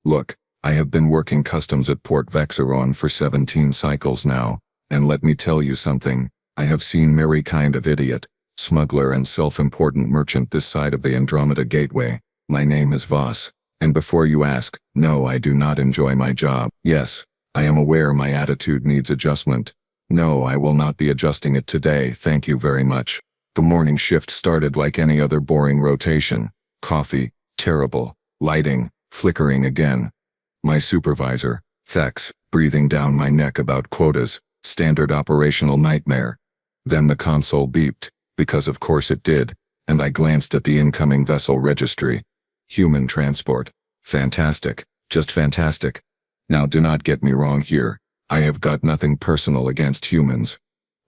Look, I have been working customs at Port Vexeron for 17 cycles now, and let me tell you something, I have seen every kind of idiot, smuggler and self-important merchant this side of the Andromeda Gateway. My name is Voss, and before you ask, no, I do not enjoy my job. Yes, I am aware my attitude needs adjustment. No, I will not be adjusting it today, thank you very much. The morning shift started like any other boring rotation. Coffee, terrible. Lighting, flickering again. My supervisor, Thex, breathing down my neck about quotas, standard operational nightmare. Then the console beeped, because of course it did, and I glanced at the incoming vessel registry. Human transport. Fantastic, just fantastic. Now do not get me wrong here, I have got nothing personal against humans.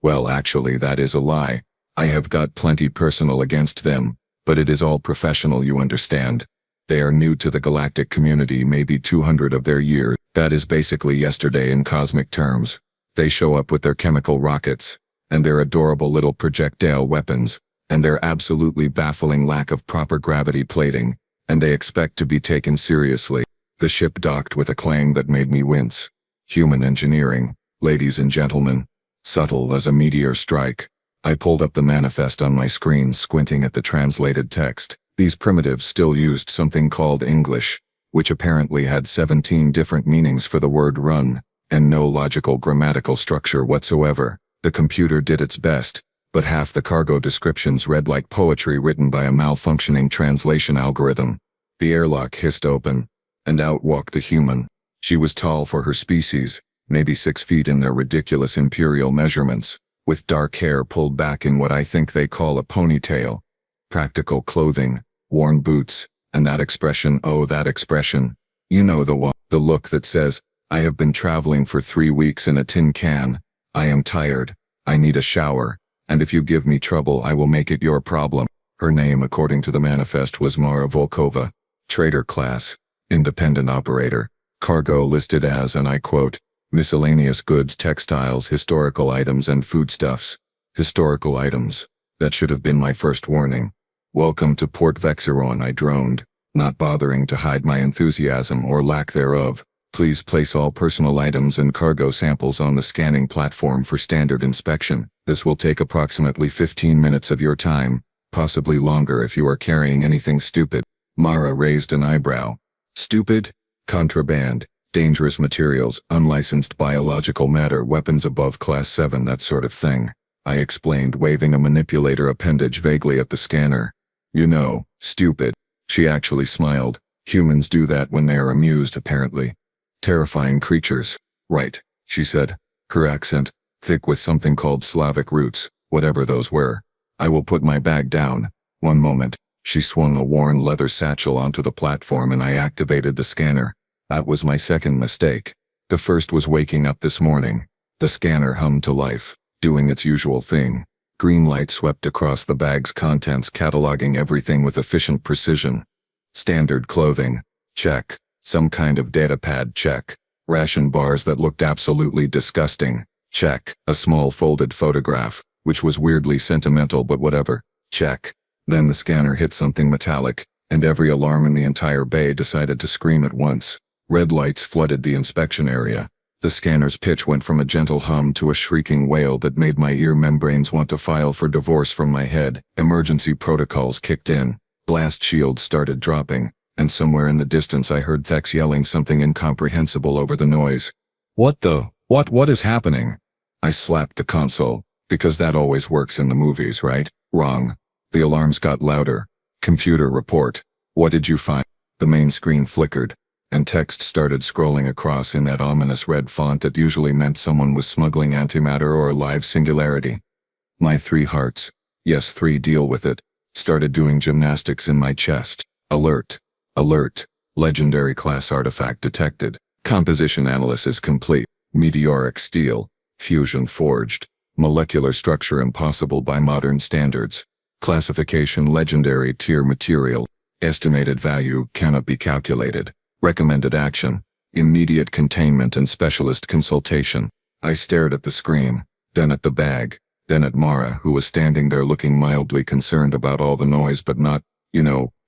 Well, actually that is a lie. I have got plenty personal against them, but it is all professional, you understand. They are new to the galactic community, maybe 200 of their years. That is basically yesterday in cosmic terms. They show up with their chemical rockets, and their adorable little projectile weapons, and their absolutely baffling lack of proper gravity plating, and they expect to be taken seriously. The ship docked with a clang that made me wince. Human engineering, ladies and gentlemen. Subtle as a meteor strike. I pulled up the manifest on my screen, squinting at the translated text. These primitives still used something called English, which apparently had 17 different meanings for the word run, and no logical grammatical structure whatsoever. The computer did its best, but half the cargo descriptions read like poetry written by a malfunctioning translation algorithm. The airlock hissed open, and out walked the human. She was tall for her species, maybe 6 feet in their ridiculous imperial measurements, with dark hair pulled back in what I think they call a ponytail. Practical clothing, worn boots, and that expression, oh that expression. You know the one, the look that says, I have been traveling for 3 weeks in a tin can, I am tired, I need a shower, and if you give me trouble I will make it your problem. Her name according to the manifest was Mara Volkova, trader class, independent operator, cargo listed as, and I quote, miscellaneous goods, textiles, historical items and foodstuffs. Historical items. That should have been my first warning. Welcome to Port Vexeron, I droned, not bothering to hide my enthusiasm or lack thereof. Please place all personal items and cargo samples on the scanning platform for standard inspection. This will take approximately 15 minutes of your time, possibly longer if you are carrying anything stupid. Mara raised an eyebrow. Stupid? Contraband, dangerous materials, unlicensed biological matter, weapons above class 7, that sort of thing. I explained, waving a manipulator appendage vaguely at the scanner. You know, stupid. She actually smiled. Humans do that when they are amused, apparently. Terrifying creatures. Right, she said, her accent thick with something called Slavic roots, whatever those were. I will put my bag down. One moment. She swung a worn leather satchel onto the platform and I activated the scanner. That was my second mistake. The first was waking up this morning. The scanner hummed to life, doing its usual thing. Green light swept across the bag's contents, cataloging everything with efficient precision. Standard clothing. Check. Some kind of data pad. Check. Ration bars that looked absolutely disgusting. Check. A small folded photograph, which was weirdly sentimental, but whatever. Check. Then the scanner hit something metallic, and every alarm in the entire bay decided to scream at once. Red lights flooded the inspection area. The scanner's pitch went from a gentle hum to a shrieking wail that made my ear membranes want to file for divorce from my head. Emergency protocols kicked in. Blast shields started dropping, and somewhere in the distance I heard Thex yelling something incomprehensible over the noise. What is happening? I slapped the console, because that always works in the movies, right? Wrong. The alarms got louder. Computer report. What did you find? The main screen flickered, and text started scrolling across in that ominous red font that usually meant someone was smuggling antimatter or live singularity. My 3 hearts, yes 3, deal with it, started doing gymnastics in my chest. Alert. Alert. Legendary class artifact detected. Composition analysis complete. Meteoric steel. Fusion forged. Molecular structure impossible by modern standards. Classification legendary tier material. Estimated value cannot be calculated. Recommended action. Immediate containment and specialist consultation. I stared at the screen, then at the bag, then at Mara, who was standing there looking mildly concerned about all the noise but not,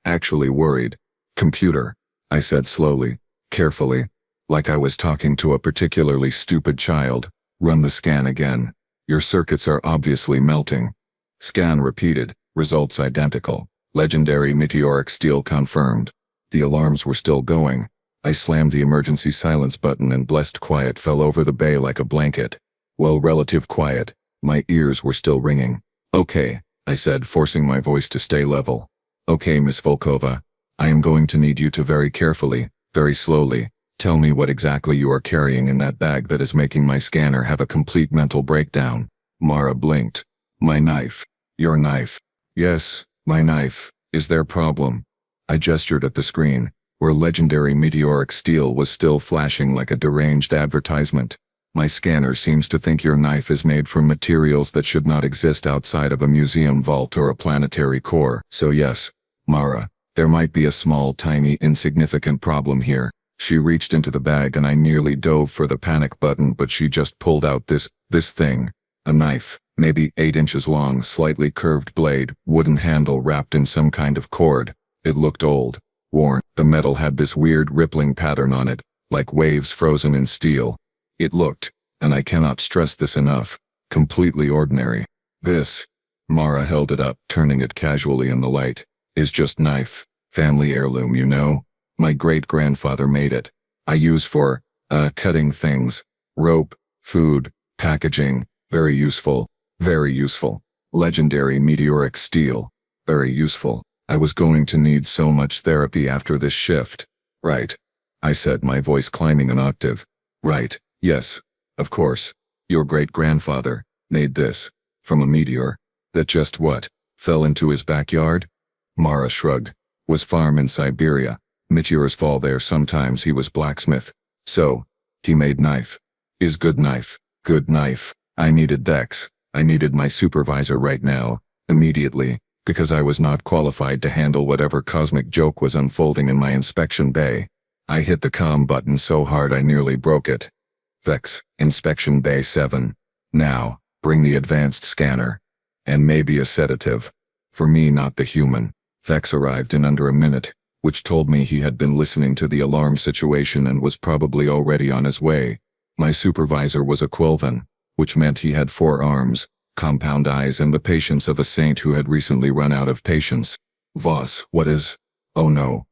actually worried. Computer, I said slowly, carefully, like I was talking to a particularly stupid child. Run the scan again. Your circuits are obviously melting. Scan repeated, results identical. Legendary meteoric steel confirmed. The alarms were still going. I slammed the emergency silence button and blessed quiet fell over the bay like a blanket. Well, relative quiet. My ears were still ringing. Okay, I said, forcing my voice to stay level. Okay, Miss Volkova. I am going to need you to very carefully, very slowly, tell me what exactly you are carrying in that bag that is making my scanner have a complete mental breakdown. Mara blinked. My knife. Your knife. Yes, my knife. Is there problem? I gestured at the screen, where legendary meteoric steel was still flashing like a deranged advertisement. My scanner seems to think your knife is made from materials that should not exist outside of a museum vault or a planetary core. So yes, Mara, there might be a small, tiny, insignificant problem here. She reached into the bag and I nearly dove for the panic button, but she just pulled out this thing. A knife, maybe 8 inches long, slightly curved blade, wooden handle wrapped in some kind of cord. It looked old, worn. The metal had this weird rippling pattern on it, like waves frozen in steel. It looked, and I cannot stress this enough, completely ordinary. This, Mara held it up, turning it casually in the light, is just knife. Family heirloom, you know? My great-grandfather made it. I use for, cutting things. Rope, food, packaging. Very useful. Very useful. Legendary meteoric steel. Very useful. I was going to need so much therapy after this shift. Right. I said, my voice climbing an octave. Right. Yes. Of course. Your great-grandfather made this. From a meteor. That just what? Fell into his backyard? Mara shrugged. Was farm in Siberia. Meteors fall there sometimes. He was blacksmith. So, he made knife. Is good knife. Good knife. I needed Dex. I needed my supervisor right now. Immediately. Because I was not qualified to handle whatever cosmic joke was unfolding in my inspection bay. I hit the comm button so hard I nearly broke it. Vex, inspection bay 7. Now, bring the advanced scanner. And maybe a sedative. For me, not the human. Vex arrived in under a minute, which told me he had been listening to the alarm situation and was probably already on his way. My supervisor was a Quilvan, which meant he had 4 arms, compound eyes, and the patience of a saint who had recently run out of patience. Voss, what is? Oh no,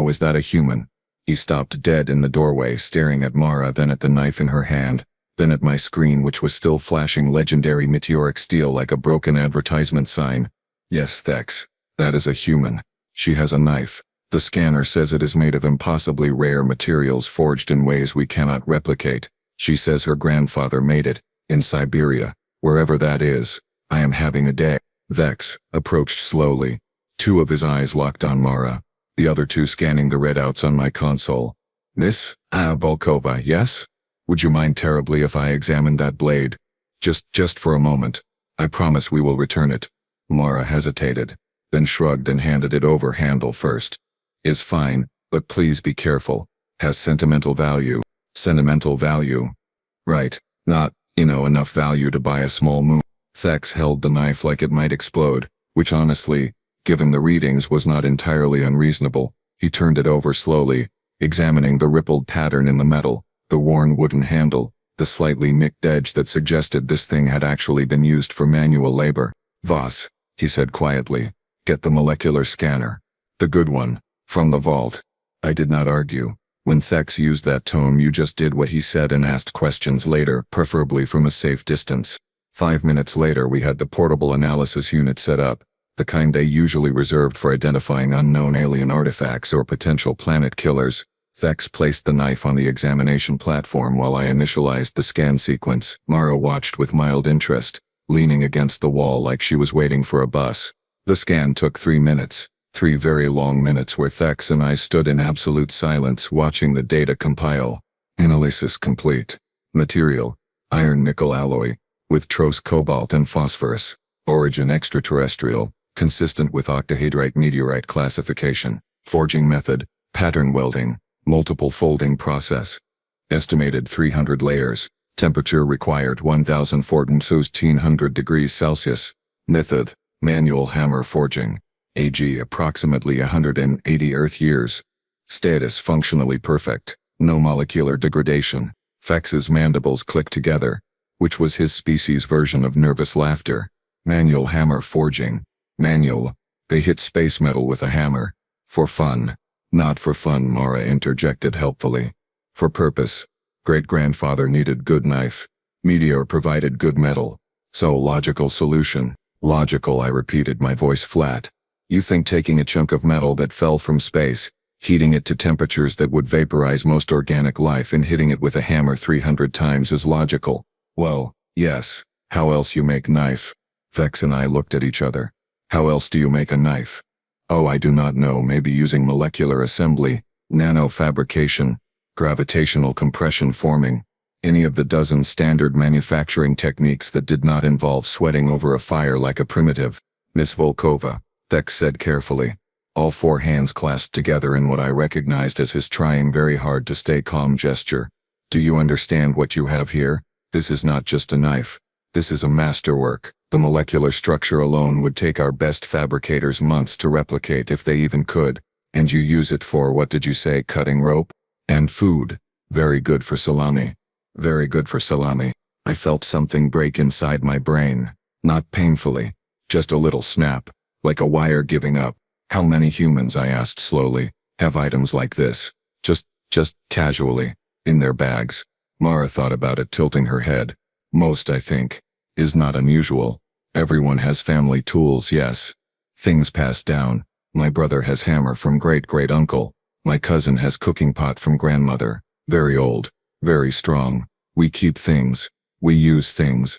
is that a human? He stopped dead in the doorway, staring at Mara, then at the knife in her hand, then at my screen, which was still flashing legendary meteoric steel like a broken advertisement sign. Yes, Thex, that is a human. She has a knife. The scanner says it is made of impossibly rare materials forged in ways we cannot replicate. She says her grandfather made it, in Siberia, wherever that is. I am having a day. Vex approached slowly. 2 of his eyes locked on Mara, the other 2 scanning the readouts on my console. Miss Volkova, yes? Would you mind terribly if I examined that blade? Just for a moment. I promise we will return it. Mara hesitated, then shrugged and handed it over, handle first. Is fine, but please be careful. Has sentimental value. Sentimental value. Right, not, enough value to buy a small moon. Thex held the knife like it might explode, which honestly, given the readings, was not entirely unreasonable. He turned it over slowly, examining the rippled pattern in the metal, the worn wooden handle, the slightly nicked edge that suggested this thing had actually been used for manual labor. Voss, he said quietly, get the molecular scanner. The good one, from the vault. I did not argue. When Thex used that tone, you just did what he said and asked questions later, preferably from a safe distance. 5 minutes later, we had the portable analysis unit set up, the kind they usually reserved for identifying unknown alien artifacts or potential planet killers. Thex placed the knife on the examination platform while I initialized the scan sequence. Mara watched with mild interest, leaning against the wall like she was waiting for a bus. The scan took 3 minutes. 3 very long minutes where Thex and I stood in absolute silence watching the data compile. Analysis complete. Material: iron-nickel alloy, with trouse cobalt and phosphorus. Origin: extraterrestrial, consistent with octahedrite meteorite classification. Forging method: pattern welding, multiple folding process. Estimated 300 layers. Temperature required 1400 degrees Celsius. Method: manual hammer forging. AG approximately 180 Earth years. Status functionally perfect. No molecular degradation. Vex's mandibles click together, which was his species' version of nervous laughter. Manual hammer forging. Manual. They hit space metal with a hammer. For fun. Not for fun, Mara interjected helpfully. For purpose. Great-grandfather needed good knife. Meteor provided good metal. So logical solution. Logical, I repeated, my voice flat. You think taking a chunk of metal that fell from space, heating it to temperatures that would vaporize most organic life and hitting it with a hammer 300 times is logical? Well, yes. How else you make knife? Vex and I looked at each other. How else do you make a knife? Oh, I do not know, maybe using molecular assembly, nanofabrication, gravitational compression forming, any of the dozen standard manufacturing techniques that did not involve sweating over a fire like a primitive. Miss Volkova, Vex said carefully, all four hands clasped together in what I recognized as his trying very hard to stay calm gesture. Do you understand what you have here? This is not just a knife. This is a masterwork. The molecular structure alone would take our best fabricators months to replicate if they even could. And you use it for, what did you say, cutting rope? And food. Very good for salami. Very good for salami. I felt something break inside my brain. Not painfully. Just a little snap. Like a wire giving up. How many humans, I asked slowly, have items like this? Just casually. In their bags. Mara thought about it, tilting her head. Most, I think. Is not unusual. Everyone has family tools, yes. Things passed down. My brother has hammer from great-great-uncle. My cousin has cooking pot from grandmother. Very old. Very strong. We keep things. We use things.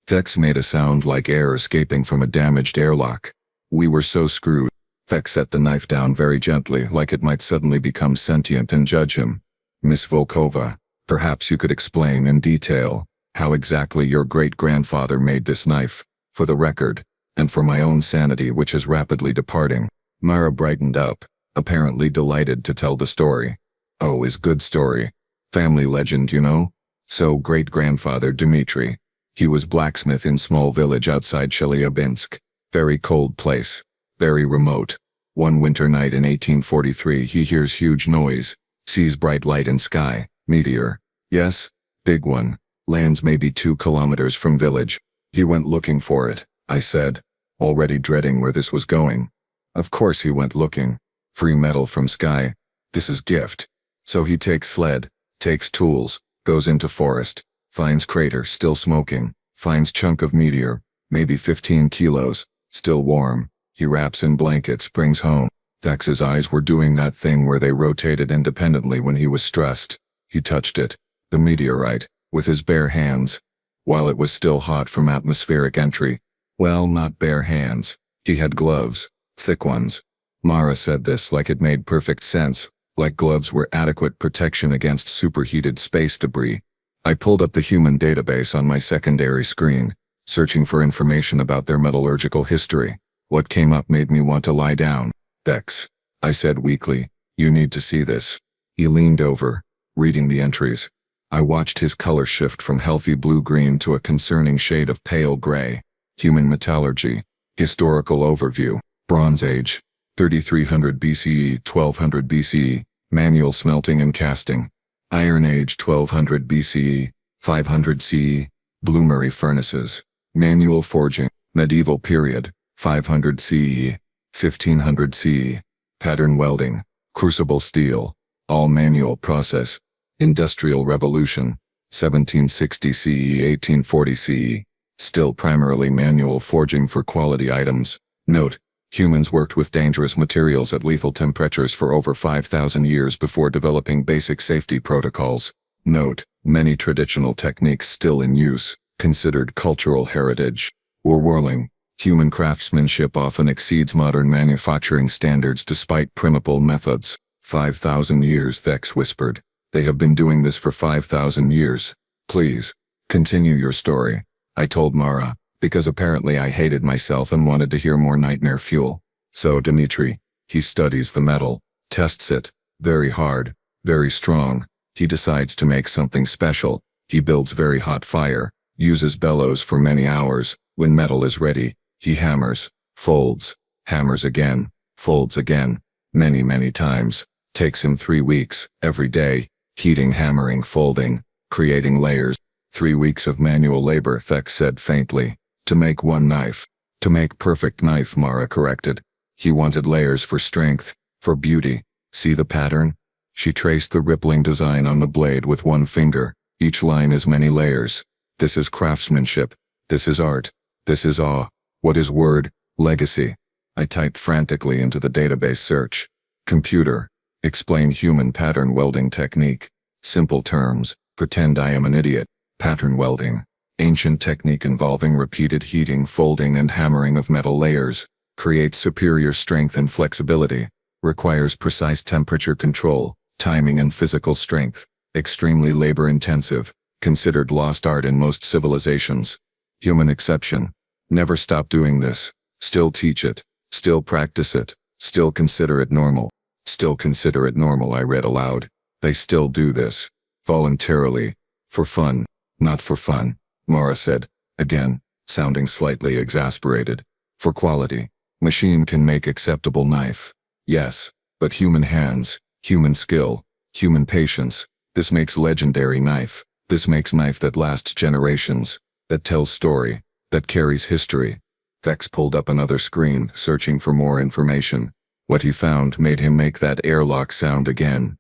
Vex made a sound like air escaping from a damaged airlock. We were so screwed. Vex set the knife down very gently, like it might suddenly become sentient and judge him. Miss Volkova, perhaps you could explain in detail how exactly your great-grandfather made this knife, for the record, and for my own sanity, which is rapidly departing. Mara brightened up, apparently delighted to tell the story. Oh, is good story. Family legend, you know? So great-grandfather Dmitri. He was blacksmith in small village outside Chelyabinsk. Very cold place. Very remote. One winter night in 1843 he hears huge noise. Sees bright light in sky. Meteor. Yes? Big one. Lands maybe 2 kilometers from village. He went looking for it, I said, already dreading where this was going. Of course he went looking. Free metal from sky. This is gift. So he takes sled, takes tools, goes into forest, finds crater still smoking, finds chunk of meteor, maybe 15 kilos, still warm. He wraps in blankets, brings home. Vex's eyes were doing that thing where they rotated independently when he was stressed. He touched it, the meteorite, with his bare hands, while it was still hot from atmospheric entry. Well, not bare hands. He had gloves, thick ones. Mara said this like it made perfect sense, like gloves were adequate protection against superheated space debris. I pulled up the human database on my secondary screen, searching for information about their metallurgical history. What came up made me want to lie down. Vex, I said weakly, you need to see this. He leaned over, reading the entries. I watched his color shift from healthy blue-green to a concerning shade of pale gray. Human metallurgy. Historical overview. Bronze Age. 3300 BCE, 1200 BCE. Manual smelting and casting. Iron Age, 1200 BCE, 500 CE. Bloomery furnaces. Manual forging. Medieval period. 500 CE. 1500 CE. Pattern welding. Crucible steel. All manual process. Industrial Revolution, 1760 CE, 1840 CE, still primarily manual forging for quality items. Note, humans worked with dangerous materials at lethal temperatures for over 5,000 years before developing basic safety protocols. Note, many traditional techniques still in use, considered cultural heritage. Whirling, human craftsmanship often exceeds modern manufacturing standards despite primitive methods. 5,000 years, Vex whispered. They have been doing this for 5,000 years. Please, continue your story, I told Mara, because apparently I hated myself and wanted to hear more nightmare fuel. So Dmitri, he studies the metal, tests it, very hard, very strong. He decides to make something special. He builds very hot fire, uses bellows for many hours. When metal is ready, he hammers, folds, hammers again, folds again, many times, Takes him 3 weeks, every day, heating, hammering, folding, creating layers. 3 weeks of manual labor, Thex said faintly. To make one knife. To make perfect knife, Mara corrected. He wanted layers for strength, for beauty. See the pattern? She traced the rippling design on the blade with one finger. Each line is many layers. This is craftsmanship. This is art. This is awe. What is word? Legacy. I typed frantically into the database search. Computer. Explain human pattern welding technique. Simple terms. Pretend I am an idiot. Pattern welding. Ancient technique involving repeated heating, folding, and hammering of metal layers. Creates superior strength and flexibility. Requires precise temperature control, timing, and physical strength. Extremely labor-intensive. Considered lost art in most civilizations. Human exception. Never stop doing this. Still teach it. Still practice it. Still consider it normal. Still consider it normal, I read aloud. They still do this. Voluntarily. For fun. Not for fun, Mara said, again, sounding slightly exasperated. For quality. Machine can make acceptable knife. Yes, but human hands, human skill, human patience. This makes legendary knife. This makes knife that lasts generations, that tells story, that carries history. Thex pulled up another screen, searching for more information. What he found made him make that airlock sound again.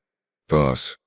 Thus,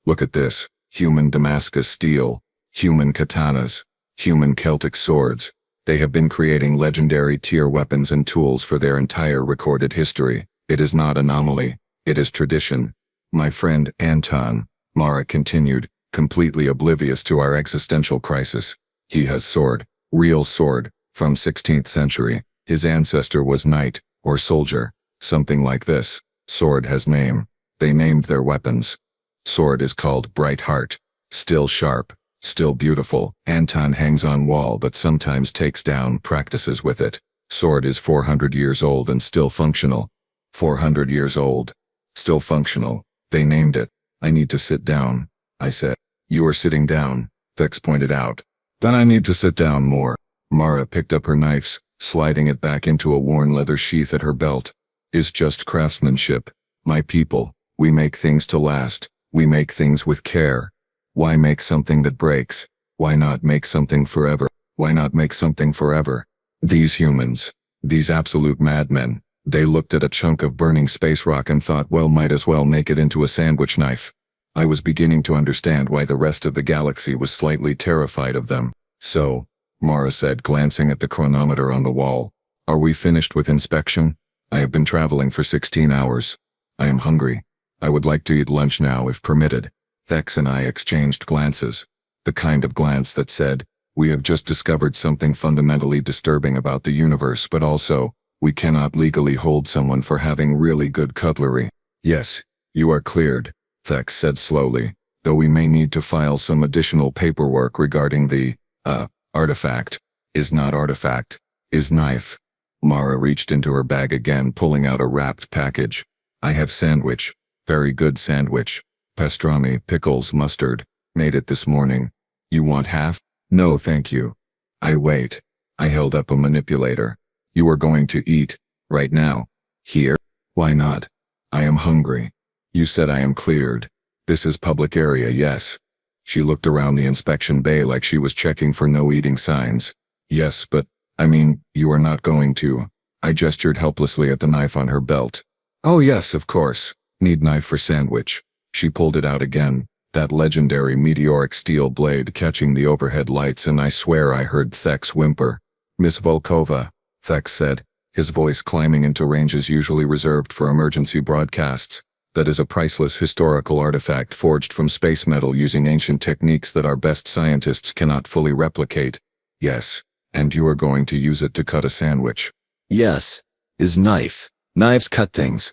look at this. Human Damascus steel, human katanas, human Celtic swords. They have been creating legendary tier weapons and tools for their entire recorded history. It is not anomaly. It is tradition. My friend Anton, Mara continued, completely oblivious to our existential crisis. He has sword, real sword, from 16th century. His ancestor was knight, or soldier, something like this. Sword has name. They named their weapons. Sword is called Bright Heart. Still sharp, still beautiful. Anton hangs on wall but sometimes takes down, practices with it. Sword is 400 years old and still functional. 400 years old. Still functional. They named it. I need to sit down, I said. You are sitting down, Thex pointed out. Then I need to sit down more. Mara picked up her knives, sliding it back into a worn leather sheath at her belt. Is just craftsmanship. My people, we make things to last. We make things with care. Why make something that breaks? Why not make something forever? Why not make something forever? These humans, these absolute madmen, they looked at a chunk of burning space rock and thought, well, might as well make it into a sandwich knife. I was beginning to understand why the rest of the galaxy was slightly terrified of them. So, Mara said, glancing at the chronometer on the wall, are we finished with inspection? I have been traveling for 16 hours. I am hungry. I would like to eat lunch now if permitted. Thex and I exchanged glances. The kind of glance that said, we have just discovered something fundamentally disturbing about the universe, but also, we cannot legally hold someone for having really good cutlery. Yes, you are cleared, Thex said slowly, though we may need to file some additional paperwork regarding the, artifact. Is not artifact. Is knife. Mara reached into her bag again, pulling out a wrapped package. I have sandwich. Very good sandwich. Pastrami, pickles, mustard. Made it this morning. You want half? No, thank you. I wait. I held up a manipulator. You are going to eat, right now. Here? Why not? I am hungry. You said I am cleared. This is public area, yes. She looked around the inspection bay like she was checking for no eating signs. Yes, but, I mean, you are not going to. I gestured helplessly at the knife on her belt. Oh yes, of course. Need knife for sandwich. She pulled it out again, that legendary meteoric steel blade catching the overhead lights, and I swear I heard Thex whimper. Miss Volkova, Thex said, his voice climbing into ranges usually reserved for emergency broadcasts. That is a priceless historical artifact forged from space metal using ancient techniques that our best scientists cannot fully replicate. Yes, and you are going to use it to cut a sandwich. Yes, is knife. Knives cut things.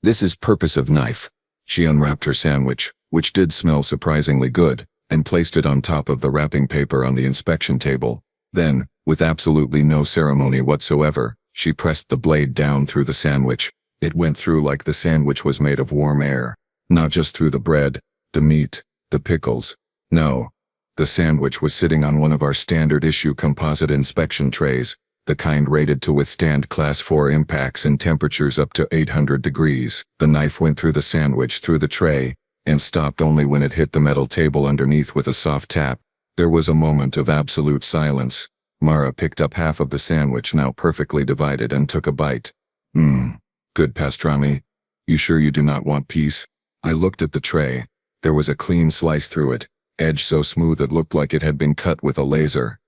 This is Pervasive knife. She unwrapped her sandwich, which did smell surprisingly good, and placed it on top of the wrapping paper on the inspection table. Then, with absolutely no ceremony whatsoever, she pressed the blade down through the sandwich. It went through like the sandwich was made of warm air. Not just through the bread, the meat, the pickles. No. The sandwich was sitting on one of our standard issue composite inspection trays. the kind rated to withstand Class 4 impacts and temperatures up to 800 degrees. The knife went through the sandwich, through the tray, and stopped only when it hit the metal table underneath with a soft tap. There was a moment of absolute silence. Mara picked up half of the sandwich, now perfectly divided, and took a bite. Good pastrami. You sure you do not want piece? I looked at the tray. There was a clean slice through it, edge so smooth it looked like it had been cut with a laser.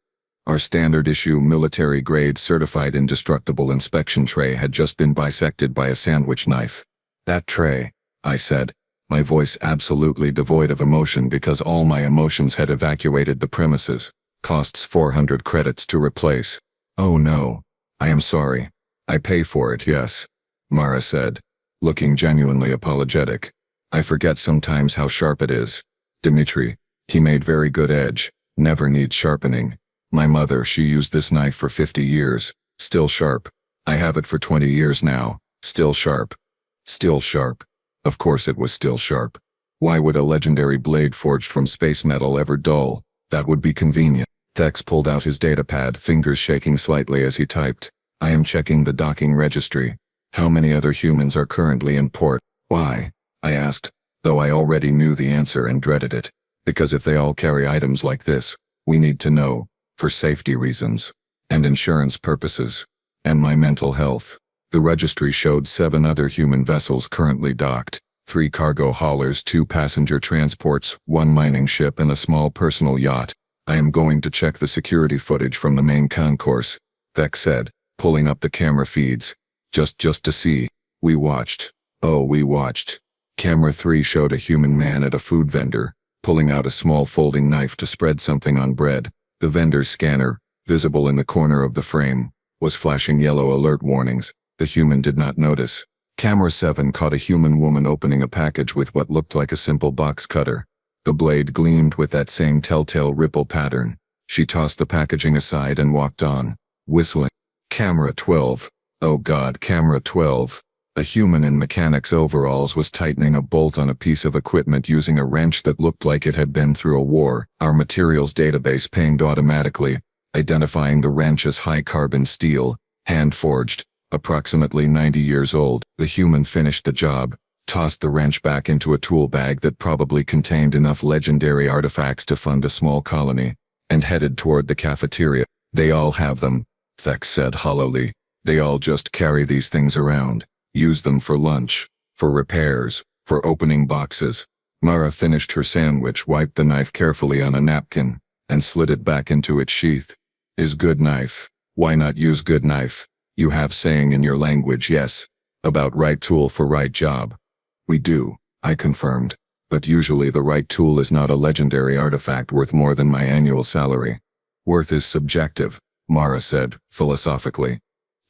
Our standard-issue military-grade certified indestructible inspection tray had just been bisected by a sandwich knife. That tray, I said, my voice absolutely devoid of emotion because all my emotions had evacuated the premises. Costs 400 credits to replace. Oh no. I am sorry. I pay for it, yes. Mara said, looking genuinely apologetic. I forget sometimes how sharp it is. Dimitri, he made very good edge, never needs sharpening. My mother, she used this knife for 50 years. Still sharp. I have it for 20 years now. Still sharp. Still sharp. Of course it was still sharp. Why would a legendary blade forged from space metal ever dull? That would be convenient. Thex pulled out his datapad, fingers shaking slightly as he typed. I am checking the docking registry. How many other humans are currently in port? Why? I asked, though I already knew the answer and dreaded it. Because if they all carry items like this, we need to know. For safety reasons, and insurance purposes, and my mental health. The registry showed 7 other human vessels currently docked, 3 cargo haulers, 2 passenger transports, 1 mining ship, and a small personal yacht. I am going to check the security footage from the main concourse, Thex said, pulling up the camera feeds. Just to see. We watched. Oh, we watched. Camera 3 showed a human man at a food vendor, pulling out a small folding knife to spread something on bread. The vendor's scanner, visible in the corner of the frame, was flashing yellow alert warnings. The human did not notice. Camera 7 caught a human woman opening a package with what looked like a simple box cutter. The blade gleamed with that same telltale ripple pattern. She tossed the packaging aside and walked on, whistling. Camera 12. Oh God, Camera 12. A human in mechanic's overalls was tightening a bolt on a piece of equipment using a wrench that looked like it had been through a war. Our materials database pinged automatically, identifying the wrench as high-carbon steel, hand-forged, approximately 90 years old. The human finished the job, tossed the wrench back into a tool bag that probably contained enough legendary artifacts to fund a small colony, and headed toward the cafeteria. They all have them, Thex said hollowly. They all just carry these things around. Use them for lunch, for repairs, for opening boxes. Mara finished her sandwich, wiped the knife carefully on a napkin, and slid it back into its sheath. Is good knife. Why not use good knife? You have saying in your language, yes. About right tool for right job. We do, I confirmed. But usually the right tool is not a legendary artifact worth more than my annual salary. Worth is subjective, Mara said, philosophically.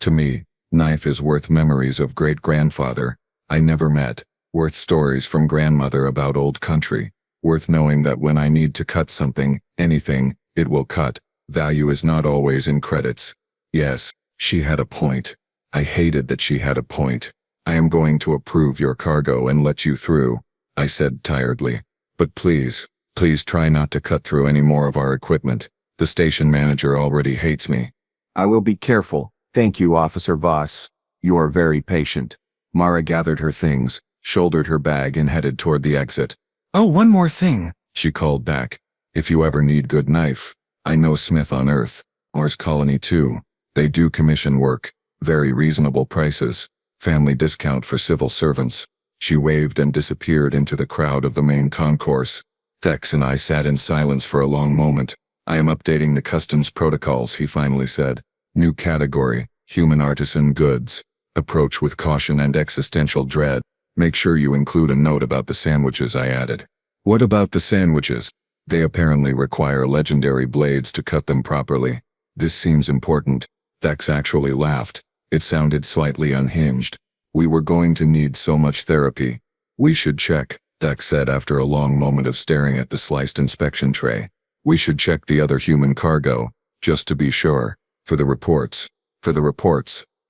To me, knife is worth memories of great-grandfather I never met, worth stories from grandmother about old country, worth knowing that when I need to cut something, anything, it will cut. Value is not always in credits. Yes, she had a point. I hated that she had a point. I am going to approve your cargo and let you through, I said tiredly. But please try not to cut through any more of our equipment. The station manager already hates me. I will be careful. Thank you, Officer Voss. You are very patient. Mara gathered her things, shouldered her bag and headed toward the exit. Oh, one more thing, she called back. If you ever need good knife, I know Smith on Earth. Mars Colony too. They do commission work. Very reasonable prices. Family discount for civil servants. She waved and disappeared into the crowd of the main concourse. Thex and I sat in silence for a long moment. I am updating the customs protocols, he finally said. New category, human artisan goods. Approach with caution and existential dread. Make sure you include a note about the sandwiches, I added. What about the sandwiches? They apparently require legendary blades to cut them properly. This seems important. Thex actually laughed. It sounded slightly unhinged. We were going to need so much therapy. We should check, Thex said after a long moment of staring at the sliced inspection tray. We should check the other human cargo, just to be sure. For the reports.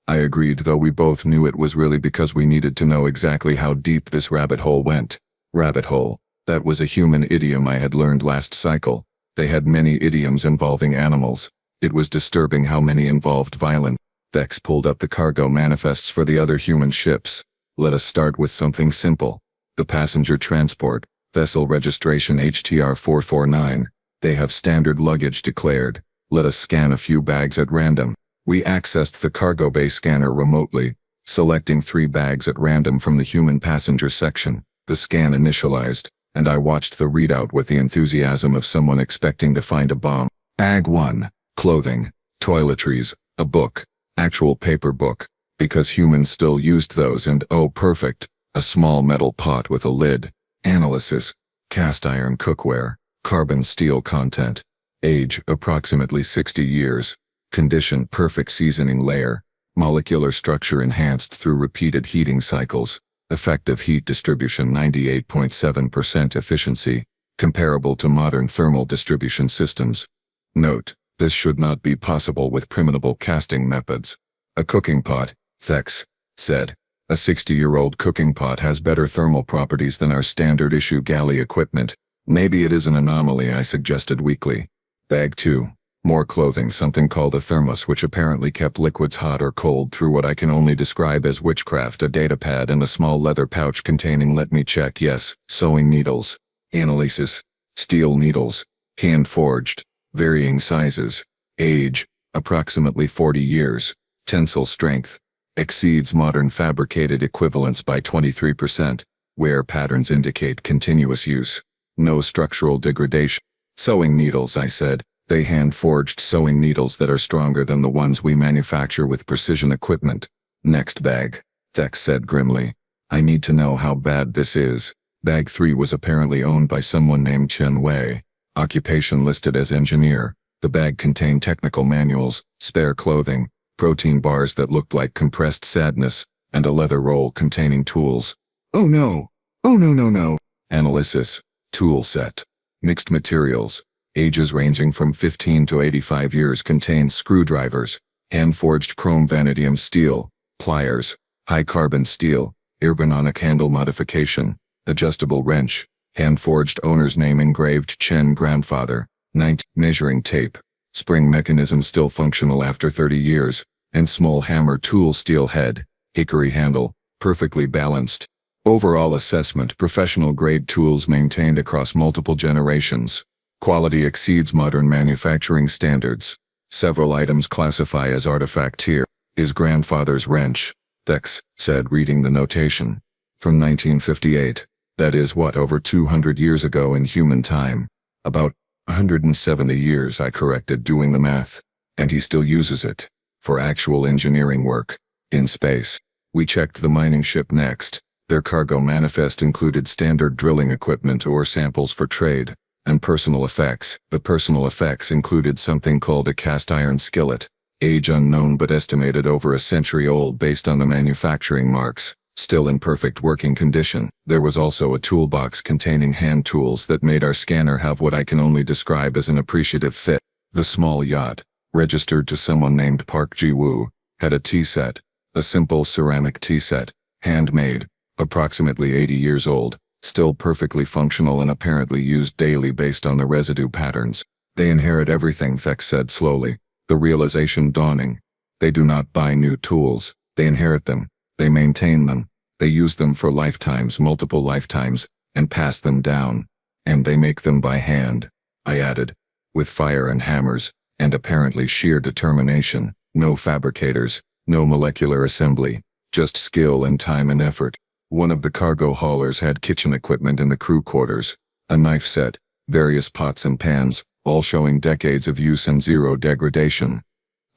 I agreed, though we both knew it was really because we needed to know exactly how deep this rabbit hole went. Rabbit hole. That was a human idiom I had learned last cycle. They had many idioms involving animals. It was disturbing how many involved violence. Vex pulled up the cargo manifests for the other human ships. Let us start with something simple. The passenger transport, vessel registration HTR 449. They have standard luggage declared. Let us scan a few bags at random. We accessed the cargo bay scanner remotely, selecting 3 bags at random from the human passenger section. The scan initialized, and I watched the readout with the enthusiasm of someone expecting to find a bomb. Bag 1. Clothing, toiletries, a book, actual paper book, because humans still used those, and oh perfect, a small metal pot with a lid. Analysis, cast iron cookware, carbon steel content. Age, approximately 60 years. Condition, perfect seasoning layer. Molecular structure enhanced through repeated heating cycles. Effective heat distribution 98.7% efficiency, comparable to modern thermal distribution systems. Note, this should not be possible with primitive casting methods. A cooking pot, Vex said. A 60-year-old cooking pot has better thermal properties than our standard issue galley equipment. Maybe it is an anomaly, I suggested weakly. Bag 2. More clothing, something called a thermos, which apparently kept liquids hot or cold through what I can only describe as witchcraft. A datapad and a small leather pouch containing, let me check, yes, sewing needles. Analysis. Steel needles. Hand-forged. Varying sizes. Age. Approximately 40 years. Tensile strength. Exceeds modern fabricated equivalents by 23%. Wear patterns indicate continuous use. No structural degradation. Sewing needles, I said. They hand-forged sewing needles that are stronger than the ones we manufacture with precision equipment. Next bag. Vex said grimly. I need to know how bad this is. Bag 3 was apparently owned by someone named Chen Wei. Occupation listed as engineer. The bag contained technical manuals, spare clothing, protein bars that looked like compressed sadness, and a leather roll containing tools. Oh no! Oh no. Analysis. Tool set. Mixed materials. Ages ranging from 15 to 85 years contain screwdrivers, hand-forged chrome vanadium steel, pliers, high-carbon steel, ergonomic handle modification, adjustable wrench, hand-forged owner's name engraved Chen grandfather, 19 measuring tape, spring mechanism still functional after 30 years, and small hammer tool steel head, hickory handle, perfectly balanced. Overall assessment, professional-grade tools maintained across multiple generations. Quality exceeds modern manufacturing standards. Several items classify as artifact tier. His grandfather's wrench, Vex said, reading the notation. From 1958. That is what, over 200 years ago in human time. About 170 years, I corrected, doing the math. And he still uses it. For actual engineering work. In space. We checked the mining ship next. Their cargo manifest included standard drilling equipment or samples for trade. And personal effects. The personal effects included something called a cast iron skillet. Age unknown but estimated over a century old based on the manufacturing marks. Still in perfect working condition. There was also a toolbox containing hand tools that made our scanner have what I can only describe as an appreciative fit. The small yacht, registered to someone named Park Ji-woo, had a tea set. A simple ceramic tea set. Handmade. Approximately 80 years old. Still perfectly functional and apparently used daily based on the residue patterns. They inherit everything, Vex said slowly, the realization dawning. They do not buy new tools. They inherit them. They maintain them. They use them for lifetimes, multiple lifetimes, and pass them down. And they make them by hand, I added, with fire and hammers, and apparently sheer determination. No fabricators, no molecular assembly, just skill and time and effort. One of the cargo haulers had kitchen equipment in the crew quarters, a knife set, various pots and pans, all showing decades of use and zero degradation.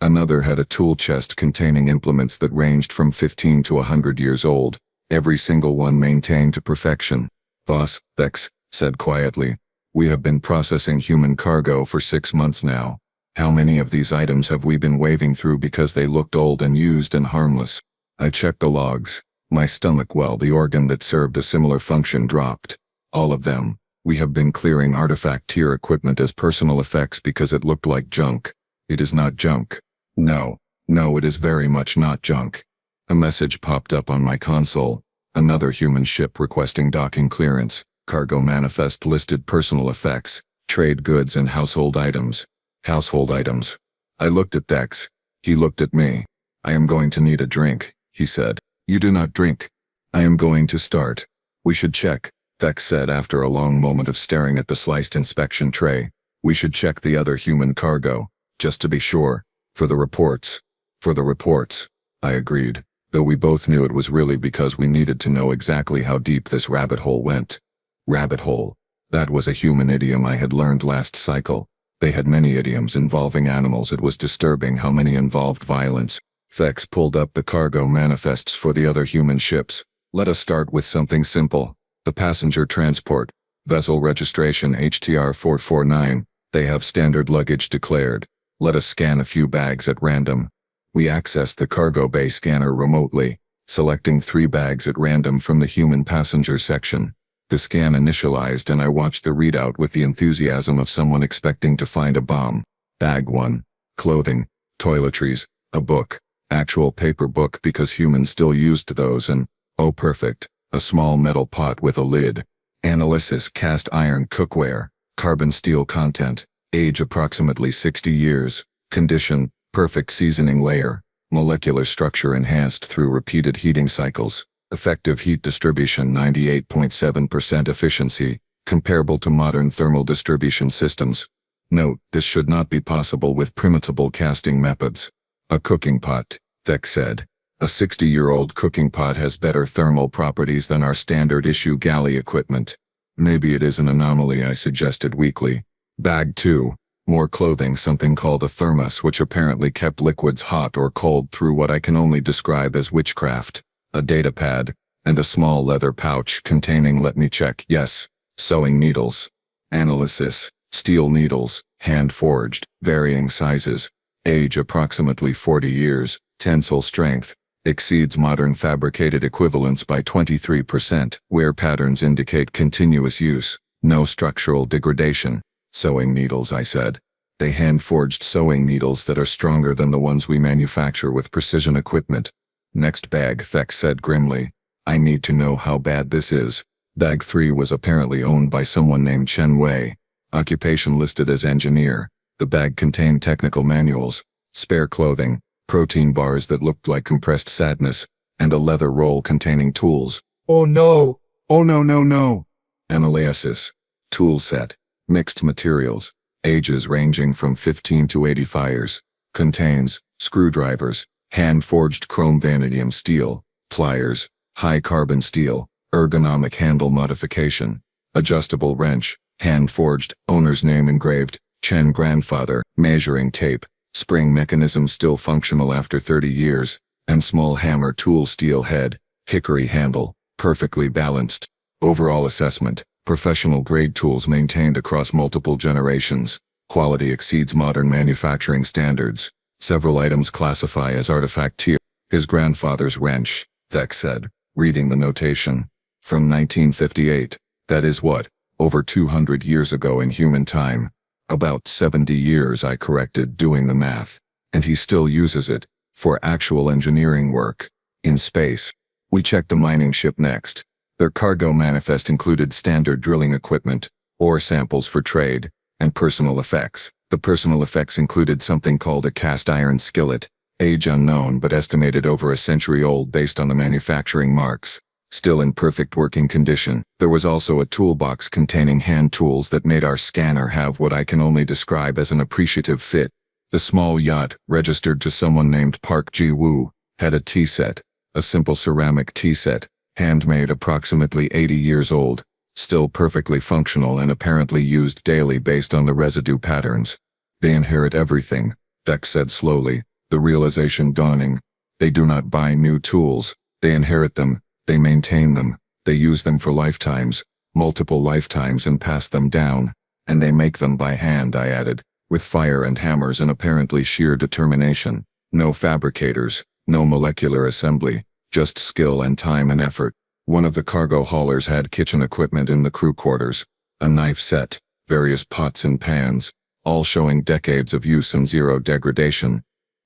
Another had a tool chest containing implements that ranged from 15 to 100 years old, every single one maintained to perfection. Voss, Vex said quietly, we have been processing human cargo for 6 months now. How many of these items have we been waving through because they looked old and used and harmless? I checked the logs. My stomach, well, the organ that served a similar function, dropped. All of them. We have been clearing artifact tier equipment as personal effects because it looked like junk. It is not junk. No, it is very much not junk. A message popped up on my console. Another human ship requesting docking clearance. Cargo manifest listed personal effects, trade goods and household items. Household items. I looked at Dex. He looked at me. I am going to need a drink, he said. You do not drink. I am going to start. We should check, Dex said after a long moment of staring at the sliced inspection tray. We should check the other human cargo, just to be sure. For the reports. For the reports, I agreed, though we both knew it was really because we needed to know exactly how deep this rabbit hole went. Rabbit hole. That was a human idiom I had learned last cycle. They had many idioms involving animals. It was disturbing how many involved violence. Thex pulled up the cargo manifests for the other human ships. Let us start with something simple. The passenger transport. Vessel registration HTR 449. They have standard luggage declared. Let us scan a few bags at random. We accessed the cargo bay scanner remotely, selecting 3 bags at random from the human passenger section. The scan initialized and I watched the readout with the enthusiasm of someone expecting to find a bomb. Bag 1. Clothing, toiletries, a book. Actual paper book because humans still used those and, oh perfect, a small metal pot with a lid. Analysis cast iron cookware, carbon steel content, age approximately 60 years, condition, perfect seasoning layer, molecular structure enhanced through repeated heating cycles, effective heat distribution 98.7% efficiency, comparable to modern thermal distribution systems. Note, this should not be possible with primitive casting methods. A cooking pot, Thex said. A 60-year-old cooking pot has better thermal properties than our standard issue galley equipment. Maybe it is an anomaly, I suggested weakly. Bag 2. More clothing, something called a thermos which apparently kept liquids hot or cold through what I can only describe as witchcraft. A data pad, and a small leather pouch containing, let me check, yes, sewing needles. Analysis, steel needles, hand-forged, varying sizes. Age approximately 40 years, tensile strength. Exceeds modern fabricated equivalents by 23%. Wear patterns indicate continuous use. No structural degradation. Sewing needles, I said. They hand-forged sewing needles that are stronger than the ones we manufacture with precision equipment. Next bag, Thex said grimly. I need to know how bad this is. Bag 3 was apparently owned by someone named Chen Wei. Occupation listed as engineer. The bag contained technical manuals, spare clothing, protein bars that looked like compressed sadness, and a leather roll containing tools. Oh no! Oh no. Analysis. Tool set. Mixed materials. Ages ranging from 15 to 85 years. Contains screwdrivers, hand-forged chrome vanadium steel, pliers, high-carbon steel, ergonomic handle modification, adjustable wrench, hand-forged, owner's name engraved, Chen grandfather, measuring tape, spring mechanism still functional after 30 years, and small hammer tool steel head, hickory handle, perfectly balanced. Overall assessment, professional grade tools maintained across multiple generations. Quality exceeds modern manufacturing standards. Several items classify as artifact tier. His grandfather's wrench, Thex said, reading the notation. From 1958. That is what? Over 200 years ago in human time. About 70 years, I corrected, doing the math. And he still uses it. For actual engineering work. In space. We checked the mining ship next. Their cargo manifest included standard drilling equipment, ore samples for trade, and personal effects. The personal effects included something called a cast iron skillet, age unknown but estimated over a century old based on the manufacturing marks. Still in perfect working condition. There was also a toolbox containing hand tools that made our scanner have what I can only describe as an appreciative fit. The small yacht, registered to someone named Park Ji-woo, had a tea set, a simple ceramic tea set, handmade approximately 80 years old, still perfectly functional and apparently used daily based on the residue patterns. They inherit everything, Thex said slowly, the realization dawning. They do not buy new tools, they inherit them. They maintain them, they use them for lifetimes, multiple lifetimes and pass them down, and they make them by hand, I added, with fire and hammers and apparently sheer determination. No fabricators, no molecular assembly, just skill and time and effort. One of the cargo haulers had kitchen equipment in the crew quarters, a knife set, various pots and pans, all showing decades of use and zero degradation.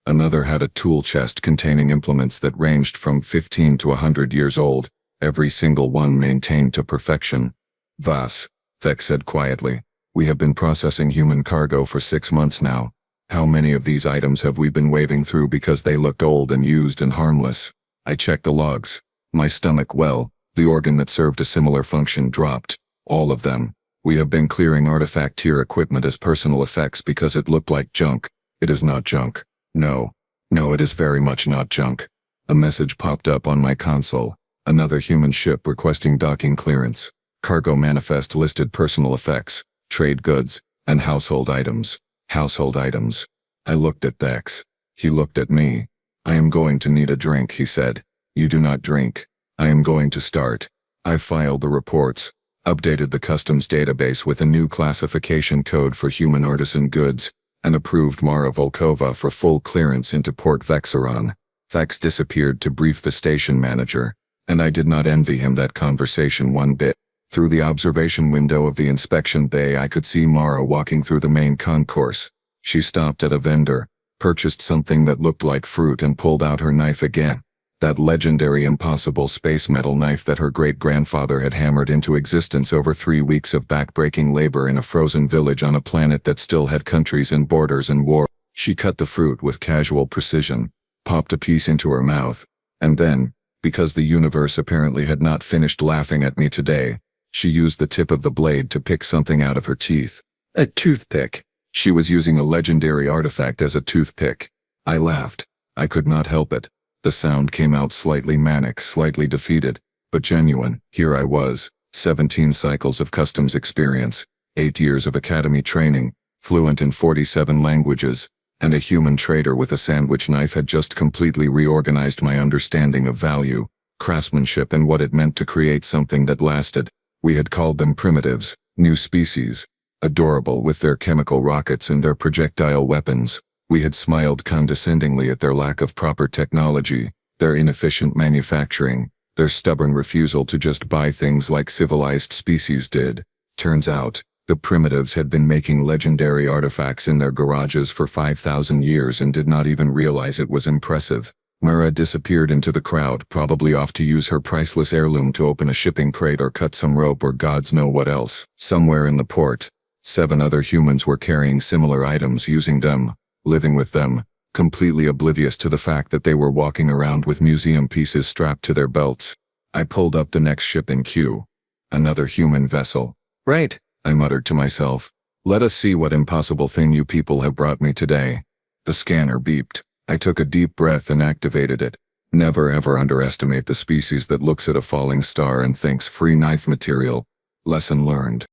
Another had a tool chest containing implements that ranged from 15 to 100 years old, every single one maintained to perfection. Vas, Thex said quietly, we have been processing human cargo for 6 months now. How many of these items have we been waving through because they looked old and used and harmless? I checked the logs. My stomach, well, the organ that served a similar function dropped. All of them. We have been clearing artifact tier equipment as personal effects because it looked like junk. It is not junk. No, it is very much not junk. A message popped up on my console. Another human ship requesting docking clearance. Cargo manifest listed personal effects, trade goods, and household items. Household items. I looked at Dex. He looked at me. I am going to need a drink, he said. You do not drink. I am going to start. I filed the reports, updated the customs database with a new classification code for human artisan goods, and approved Mara Volkova for full clearance into Port Vexeron. Vex disappeared to brief the station manager, and I did not envy him that conversation one bit. Through the observation window of the inspection bay I could see Mara walking through the main concourse. She stopped at a vendor, purchased something that looked like fruit and pulled out her knife again. That legendary impossible space metal knife that her great-grandfather had hammered into existence over 3 weeks of back-breaking labor in a frozen village on a planet that still had countries and borders and war. She cut the fruit with casual precision, popped a piece into her mouth, and then, because the universe apparently had not finished laughing at me today, she used the tip of the blade to pick something out of her teeth. A toothpick. She was using a legendary artifact as a toothpick. I laughed. I could not help it. The sound came out slightly manic, slightly defeated, but genuine. Here I was, 17 cycles of customs experience, 8 years of academy training, fluent in 47 languages, and a human trader with a sandwich knife had just completely reorganized my understanding of value, craftsmanship, and what it meant to create something that lasted. We had called them primitives, new species, adorable with their chemical rockets and their projectile weapons. We had smiled condescendingly at their lack of proper technology, their inefficient manufacturing, their stubborn refusal to just buy things like civilized species did. Turns out, the primitives had been making legendary artifacts in their garages for 5,000 years and did not even realize it was impressive. Mara disappeared into the crowd, probably off to use her priceless heirloom to open a shipping crate or cut some rope or gods know what else. Somewhere in the port, 7 other humans were carrying similar items, using them, living with them, completely oblivious to the fact that they were walking around with museum pieces strapped to their belts. I pulled up the next ship in queue. Another human vessel. Right, I muttered to myself. Let us see what impossible thing you people have brought me today. The scanner beeped. I took a deep breath and activated it. Never ever underestimate the species that looks at a falling star and thinks free knife material. Lesson learned.